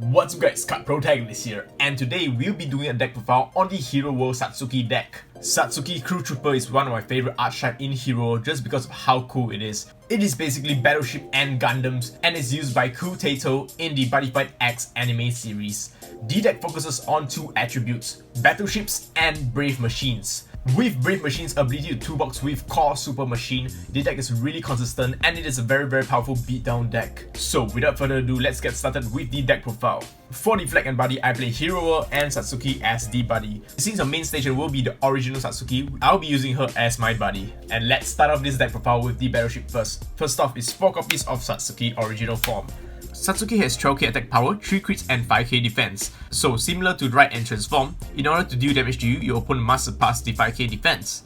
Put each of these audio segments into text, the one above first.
What's up guys, Card Protagonist here, and today we'll be doing a deck profile on the Hero World Satsuki deck. Satsuki Crew Trooper is one of my favorite archetypes in Hero World just because of how cool it is. It is basically Battleship and Gundams and is used by Ku Tato in the Buddyfight X anime series. The deck focuses on two attributes, Battleships and Brave Machines. With Brave Machine's ability to 2-box with Core Super Machine, the deck is really consistent and it is a very powerful beatdown deck. So without further ado, let's get started with the deck profile. For the Flag and Buddy, I play Hero World and Satsuki as the buddy. Since our main station will be the original Satsuki, I'll be using her as my buddy. And let's start off this deck profile with the Battleship first. First off is 4 copies of Satsuki original form. Satsuki has 12k attack power, 3 crits and 5k defense. So similar to Ride and Transform, in order to deal damage to you, your opponent must surpass the 5k defense.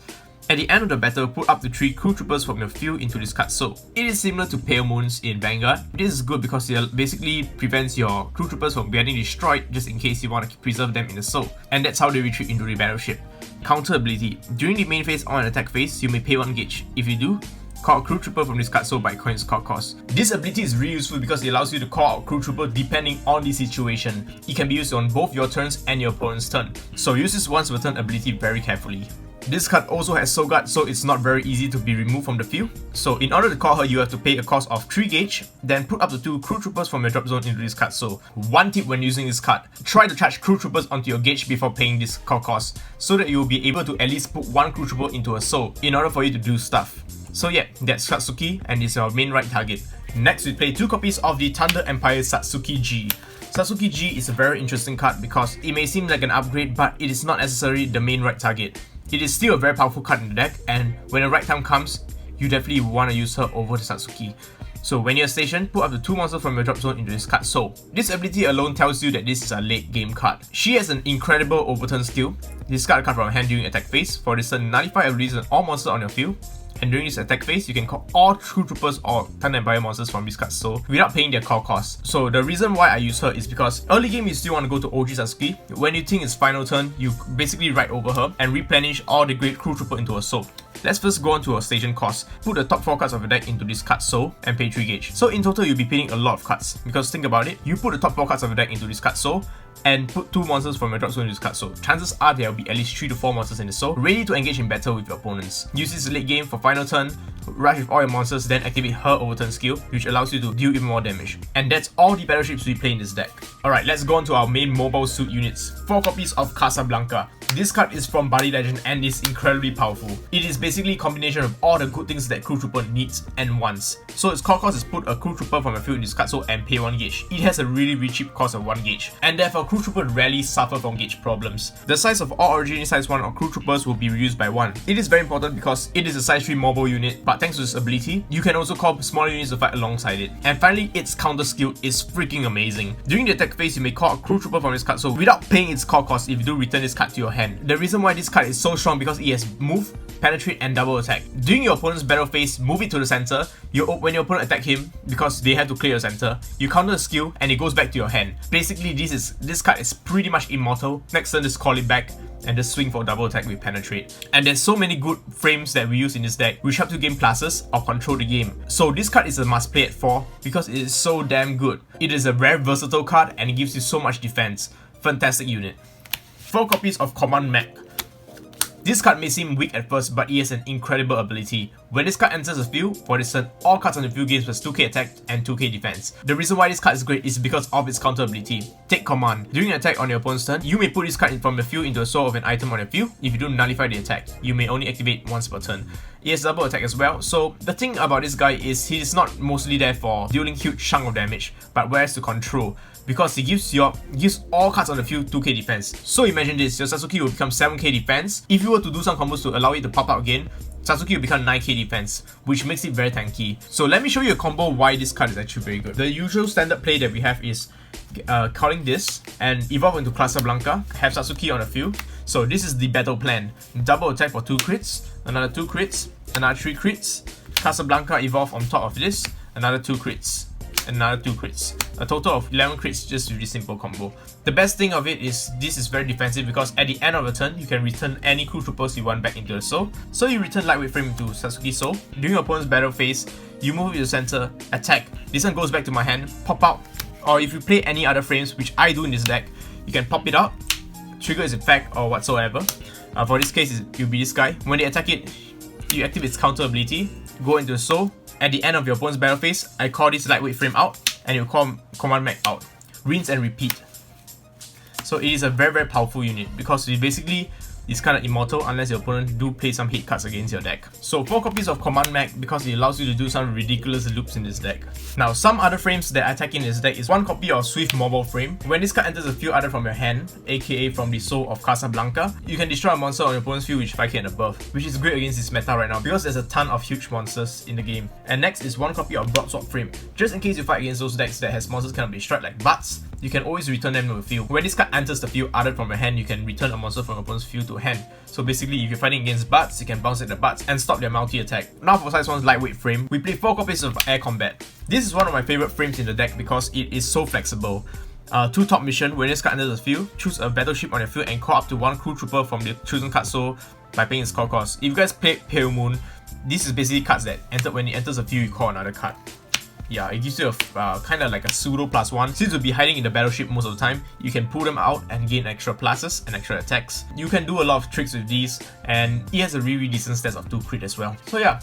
At the end of the battle, put up to 3 crew troopers from your field into this card soul. It is similar to Pale Moons in Vanguard. This is good because it basically prevents your crew troopers from getting destroyed just in case you want to preserve them in the soul. And that's how they retreat into the battleship. Counter ability. During the main phase or an attack phase, you may pay 1 gauge. If you do, call a crew trooper from this card soul by coins card cost. This ability is really useful because it allows you to call out crew trooper depending on the situation. It can be used on both your turns and your opponent's turn. So use this once per turn ability very carefully. This card also has Soul Guard, so it's not very easy to be removed from the field. So in order to call her, you have to pay a cost of 3 gauge, then put up to 2 crew troopers from your drop zone into this card. So one tip when using this card, try to charge crew troopers onto your gauge before paying this call cost, so that you will be able to at least put 1 crew trooper into a soul in order for you to do stuff. So yeah, that's Satsuki and is your main right target. Next we play 2 copies of the Tundra Empire Satsuki G. Satsuki G is a very interesting card because it may seem like an upgrade, but it is not necessarily the main right target. It is still a very powerful card in the deck, and when the right time comes, you definitely want to use her over the Satsuki. So when you're stationed, put up to 2 monsters from your drop zone into this card soul. This ability alone tells you that this is a late game card. She has an incredible overturn skill. Discard a card from her hand during attack phase. For this turn, nullify abilities on all monsters on your field. And during this attack phase, you can call all crew troopers or Tundra Empire monsters from this card soul without paying their call cost. So the reason why I use her is because early game you still want to go to OG Satsuki. When you think it's final turn, you basically ride over her and replenish all the great crew trooper into her soul. Let's first go on to her station cost. Put the top 4 cards of your deck into this card soul and pay 3 gauge. So in total you'll be paying a lot of cards, because think about it, you put the top 4 cards of your deck into this card soul and put 2 monsters from your drop zone into this card soul. Chances are there will be at least 3 to 4 monsters in the soul ready to engage in battle with your opponents. Use this late game for final turn, rush with all your monsters, then activate her overturn skill, which allows you to deal even more damage. And that's all the battleships we play in this deck. Alright, let's go on to our main mobile suit units. 4 copies of Casablanca. This card is from Buddy Legend and is incredibly powerful. It is basically a combination of all the good things that crew trooper needs and wants. So its core cost is put a crew trooper from a field in this card soul and pay 1 gauge. It has a really cheap cost of 1 gauge, and therefore crew trooper rarely suffer from gauge problems. The size of all originally size 1 or crew troopers will be reduced by 1. It is very important because it is a size 3 mobile unit, but thanks to this ability, you can also call smaller units to fight alongside it. And finally, its counter skill is freaking amazing. During the attack phase, you may call a crew trooper from this card soul without paying its core cost if you do return this card to your hand. The reason why this card is so strong because it has move, penetrate and double attack. During your opponent's battle phase, move it to the center. When your opponent attack him, because they have to clear your center, you counter the skill and it goes back to your hand. Basically, this card is pretty much immortal. Next turn, just call it back and just swing for double attack with penetrate. And there's so many good frames that we use in this deck which help to gain pluses or control the game. So this card is a must play at 4 because it is so damn good. It is a very versatile card and it gives you so much defense. Fantastic unit. 4 copies of Command Mech. This card may seem weak at first, but it has an incredible ability. When this card enters the field, for this turn, all cards on the field gains plus 2k attack and 2k defense. The reason why this card is great is because of its counter ability. Take command. During an attack on your opponent's turn, you may put this card from the field into a soul of an item on your field. If you do nullify the attack, you may only activate once per turn. It has double attack as well, so the thing about this guy is he is not mostly there for dealing huge chunk of damage, but whereas to control, because he gives all cards on the field 2k defense. So imagine this, your Satsuki will become 7k defense. If you were to do some combos to allow it to pop out again, Satsuki will become 9k defense, which makes it very tanky. So let me show you a combo why this card is actually very good. The usual standard play that we have is calling this and evolve into Casablanca, have Satsuki on the field. So this is the battle plan. Double attack for 2 crits, another 2 crits, another 3 crits. Casablanca evolve on top of this, another 2 crits. Another 2 crits. A total of 11 crits just with this simple combo. The best thing of it is this is very defensive because at the end of the turn, you can return any crew troopers you want back into the soul. So you return lightweight frame into Satsuki's soul. During your opponent's battle phase, you move to the center, attack. This one goes back to my hand, pop out or if you play any other frames, which I do in this deck, you can pop it out, trigger its effect or whatsoever. For this case, it'll be this guy. When they attack it, you activate its counter ability, go into the soul. At the end of your opponent's battle phase, I call this lightweight frame out, and you call command mag out. Rinse and repeat. So it is a very powerful unit because it basically is kind of immortal unless your opponent do play some hit cards against your deck. So 4 copies of Command Mag because it allows you to do some ridiculous loops in this deck. Now some other frames that I attack in this deck is 1 copy of Swift Mobile Frame. When this card enters a field other from your hand, aka from the Soul of Casablanca, you can destroy a monster on your opponent's field which 5k and above, which is great against this meta right now because there's a ton of huge monsters in the game. And next is 1 copy of Broadsword Frame. Just in case you fight against those decks that has monsters cannot be destroyed like butts, you can always return them to the field. When this card enters the field other from your hand, you can return a monster from your opponent's field to hand. So basically, if you're fighting against butts, you can bounce at the butts and stop their multi-attack. Now for size 1's lightweight frame, we play 4 copies of Air Combat. This is one of my favorite frames in the deck because it is so flexible. 2 top mission, when this card enters the field, choose a battleship on your field and call up to 1 crew trooper from the chosen card soul by paying its call cost. If you guys play Pale Moon, this is basically cards that when it enters the field, you call another card. Yeah, it gives you a kind of like a pseudo +1. Since you'll be hiding in the battleship most of the time, you can pull them out and gain extra pluses and extra attacks. You can do a lot of tricks with these, and it has a really decent stats of 2 crit as well. So yeah,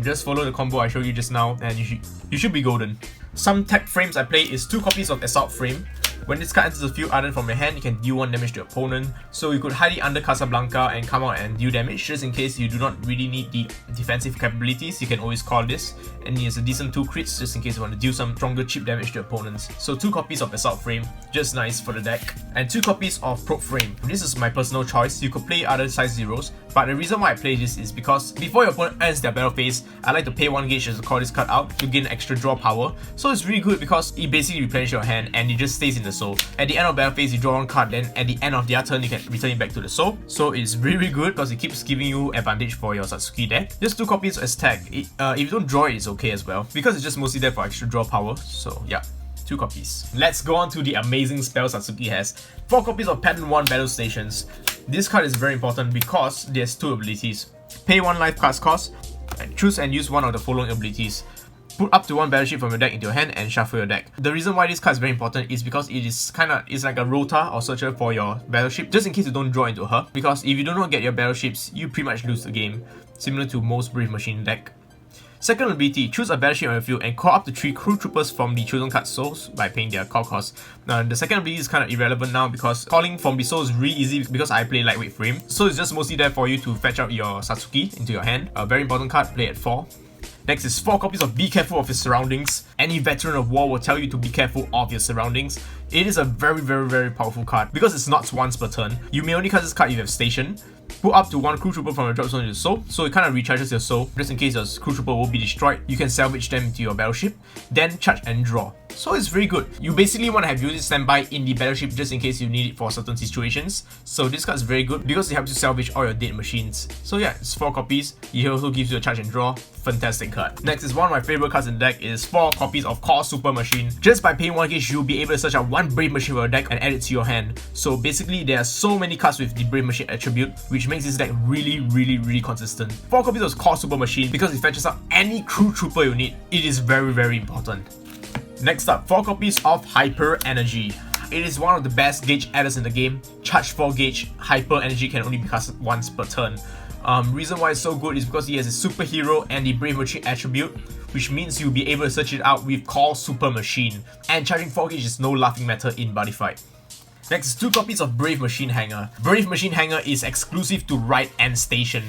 just follow the combo I showed you just now, and you should be golden. Some tech frames I play is 2 copies of Assault Frame. When this card enters the field other from your hand, you can deal 1 damage to your opponent. So you could hide it under Casablanca and come out and deal damage. Just in case you do not really need the defensive capabilities, you can always call this. And it has a decent 2 crits just in case you want to deal some stronger chip damage to your opponents. So 2 copies of Assault Frame, just nice for the deck. And 2 copies of Probe Frame. This is my personal choice. You could play other size 0s, but the reason why I play this is because before your opponent ends their battle phase, I like to pay 1 gauge just to call this card out to gain extra draw power. So it's really good because it basically replenishes your hand and it just stays in the soul. At the end of battle phase, you draw 1 card, then at the end of their turn, you can return it back to the soul. So it's really good because it keeps giving you advantage for your Satsuki deck. Just 2 copies as tag. If you don't draw it, it's okay as well because it's just mostly there for extra draw power. So yeah, 2 copies. Let's go on to the amazing spell Satsuki has. 4 copies of Pattern 1 Battle Stations. This card is very important because there's 2 abilities. Pay 1 life cards cost, and choose and use 1 of the following abilities. Put up to 1 battleship from your deck into your hand and shuffle your deck. The reason why this card is very important is because it's like a rota or searcher for your battleship, just in case you don't draw into her. Because if you do not get your battleships, you pretty much lose the game, similar to most Brave Machine deck. Second ability, choose a battleship on your field and call up to 3 crew troopers from the chosen card souls by paying their call cost. The second ability is kind of irrelevant now because calling from the soul is really easy because I play lightweight frame. So it's just mostly there for you to fetch out your Satsuki into your hand. A very important card, play at 4. Next is 4 copies of Be Careful of Your Surroundings. Any veteran of war will tell you to be careful of your surroundings. It is a very powerful card because it's not once per turn. You may only cast this card if you have station. Put up to 1 crew trooper from your drop zone into your soul, so it kind of recharges your soul. Just in case your crew trooper will be destroyed, you can salvage them into your battleship, then charge and draw. So it's very good. You basically want to have units standby in the battleship just in case you need it for certain situations. So this card is very good because it helps you salvage all your dead machines. So yeah, it's 4 copies. It also gives you a charge and draw. Fantastic card. Next is one of my favorite cards in the deck is 4 copies of Core Super Machine. Just by paying 1 gauge, you'll be able to search out 1 Brave Machine for your deck and add it to your hand. So basically, there are so many cards with the Brave Machine attribute, which makes this deck really consistent. 4 copies of Core Super Machine because it fetches out any crew trooper you need. It is very important. Next up, 4 copies of Hyper Energy. It is one of the best gauge adders in the game. Charge 4 gauge, Hyper Energy can only be cast once per turn. Reason why it's so good is because he has a superhero and the Brave Machine attribute, which means you'll be able to search it out with Call Super Machine. And charging 4 gauge is no laughing matter in Buddyfight. Next is 2 copies of Brave Machine Hanger. Brave Machine Hanger is exclusive to Ride and Station.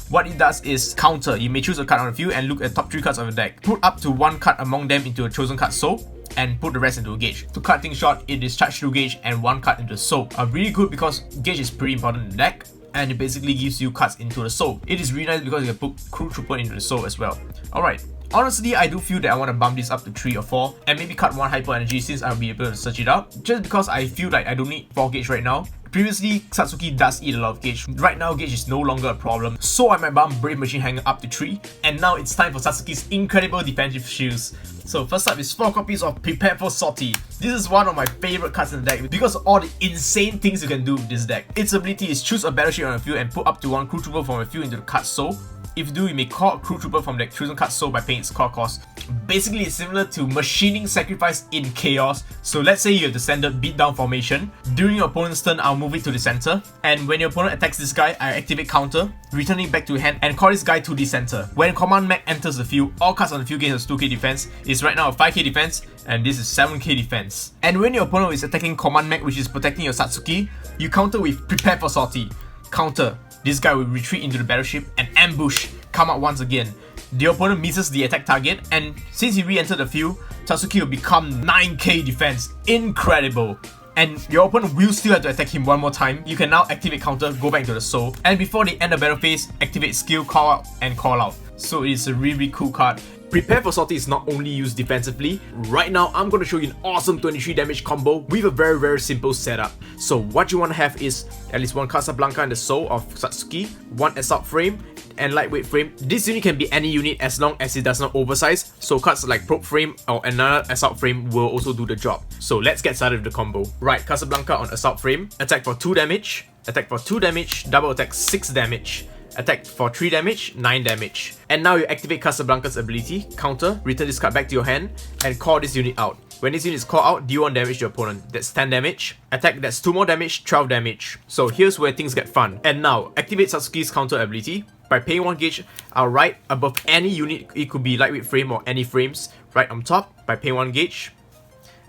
What it does is counter. You may choose a card on the field and look at top 3 cards of the deck. Put up to 1 card among them into a chosen card soul and put the rest into a gauge. To cut things short, it is charge 2 gauge and 1 card into the soul. Really good because gauge is pretty important in the deck and it basically gives you cards into the soul. It is really nice because you can put crew trooper into the soul as well. Alright. Honestly, I do feel that I want to bump this up to 3 or 4 and maybe cut 1 Hyper Energy since I'll be able to search it out. Just because I feel like I don't need 4 gauge right now. Previously, Satsuki does eat a lot of gauge. Right now, gauge is no longer a problem. So I might bump Brave Machine Hanger up to 3. And now it's time for Satsuki's incredible defensive shields. So first up is 4 copies of Prepare for Sortie. This is one of my favorite cards in the deck because of all the insane things you can do with this deck. Its ability is choose a battleship on your field and put up to 1 crew trooper from your field into the card soul. If you do, you may call a crew trooper from the chosen card soul by paying its call cost. Basically, it's similar to machining sacrifice in chaos. So let's say you have the standard beatdown formation. During your opponent's turn, I'll move it to the center. And when your opponent attacks this guy, I activate counter, returning back to hand, and call this guy to the center. When command mech enters the field, all cards on the field gains 2k defense. It's right now a 5k defense, and this is 7k defense. And when your opponent is attacking command mech, which is protecting your Satsuki, you counter with prepare for sortie. Counter. This guy will retreat into the battleship and ambush. Come out once again. The opponent misses the attack target, and since he re-entered the field, Satsuki will become 9k defense. Incredible! And your opponent will still have to attack him one more time. You can now activate counter, go back into the soul, and before they end the battle phase, activate skill, call out, and call out. So it's a really cool card. Prepare for sortie is not only used defensively. Right now, I'm going to show you an awesome 23 damage combo with a very simple setup. So what you want to have is at least one Casablanca in the soul of Satsuki, one assault frame, and lightweight frame. This unit can be any unit as long as it does not oversize, so cards like probe frame or another assault frame will also do the job. So let's get started with the combo. Right, Casablanca on assault frame, attack for 2 damage, attack for 2 damage, double attack 6 damage, attack for 3 damage, 9 damage. And now you activate Casablanca's ability, counter, return this card back to your hand, and call this unit out. When this unit is called out, deal 1 damage to your opponent. That's 10 damage. Attack, that's 2 more damage, 12 damage. So here's where things get fun. And now, activate Satsuki's counter ability. By paying 1 gauge, I'll right above any unit, it could be lightweight frame or any frames, right on top, by paying 1 gauge.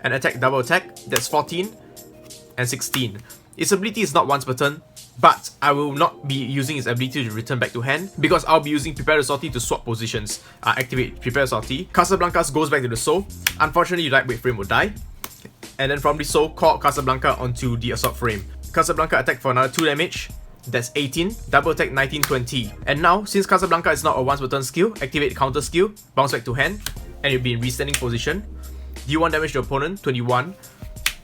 And attack, double attack, that's 14 and 16. Its ability is not once per turn, but I will not be using its ability to return back to hand because I'll be using Prepare the Sortie to swap positions. Activate Prepare the Sortie. Casablanca's goes back to the soul. Unfortunately, lightweight frame will die. And then from the soul, call Casablanca onto the assault frame. Casablanca attack for another 2 damage. That's 18, double attack 19, 20. And now, since Casablanca is not a once per turn skill, activate counter skill, bounce back to hand, and you'll be in restanding position. Deal 1 damage to your opponent, 21,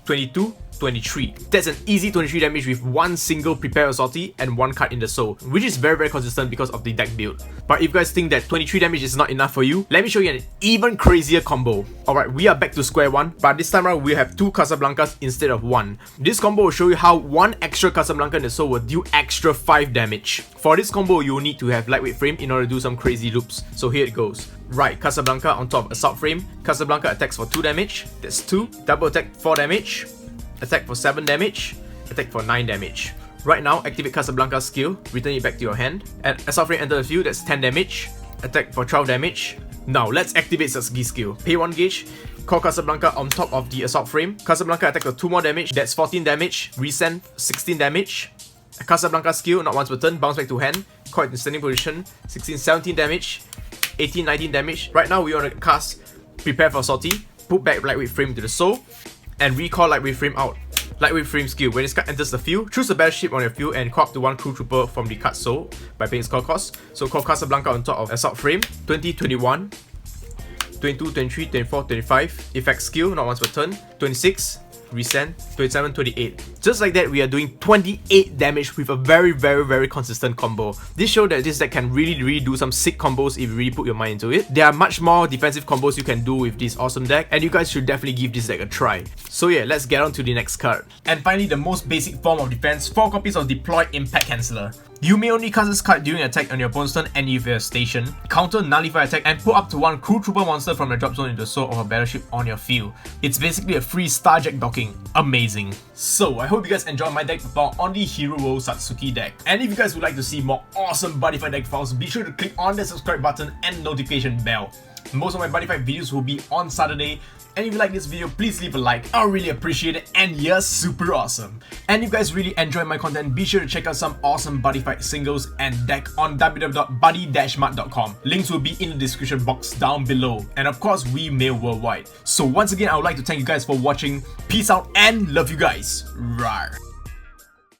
22, 23. That's an easy 23 damage with one single Prepare a Sortie and one card in the soul, which is very consistent because of the deck build. But if you guys think that 23 damage is not enough for you, let me show you an even crazier combo. Alright, we are back to square one, but this time around we have 2 Casablancas instead of 1. This combo will show you how 1 extra Casablanca in the soul will deal extra 5 damage. For this combo, you will need to have lightweight frame in order to do some crazy loops. So here it goes. Right, Casablanca on top of assault frame. Casablanca attacks for 2 damage, that's 2. Double attack 4 damage. Attack for 7 damage, attack for 9 damage. Right now, activate Casablanca's skill, return it back to your hand. And assault frame enter the field, that's 10 damage, attack for 12 damage. Now, let's activate Satsuki's skill. Pay 1 gauge, call Casablanca on top of the assault frame. Casablanca attack for 2 more damage, that's 14 damage, resend 16 damage. Casablanca's skill, not once per turn, bounce back to hand, call it in standing position, 16, 17 damage, 18, 19 damage. Right now, we want to cast Prepare for Sortie, put back lightweight frame to the soul, and recall lightweight frame out. Lightweight frame skill. When this card enters the field, choose a battleship on your field and call up to 1 crew trooper from the card soul by paying its call cost. So call Casablanca on top of assault frame. 20, 21, 22, 23, 24, 25. Effect skill, not once per turn. 26. Resend, 27, 28. Just like that, we are doing 28 damage with a very consistent combo. This shows that this deck can really do some sick combos if you really put your mind into it. There are much more defensive combos you can do with this awesome deck, and you guys should definitely give this deck a try. So yeah, let's get on to the next card. And finally, the most basic form of defense, 4 copies of Deploy Impact Canceller. You may only cast this card during attack on your opponent's turn and if you're stationed. Counter, nullify attack, and put up to 1 crew trooper monster from the drop zone into the soul of a battleship on your field. It's basically a free Starjack docking. Amazing. So, I hope you guys enjoyed my deck profile on the Hero World Satsuki deck. And if you guys would like to see more awesome Buddyfight deck files, be sure to click on the subscribe button and notification bell. Most of my Buddyfight videos will be on Saturday. And if you like this video, please leave a like. I'll really appreciate it, and you're super awesome. And if you guys really enjoy my content, be sure to check out some awesome Buddyfight singles and deck on www.buddy-mart.com. Links will be in the description box down below. And of course, we mail worldwide. So once again, I would like to thank you guys for watching. Peace out and love you guys. Rawr.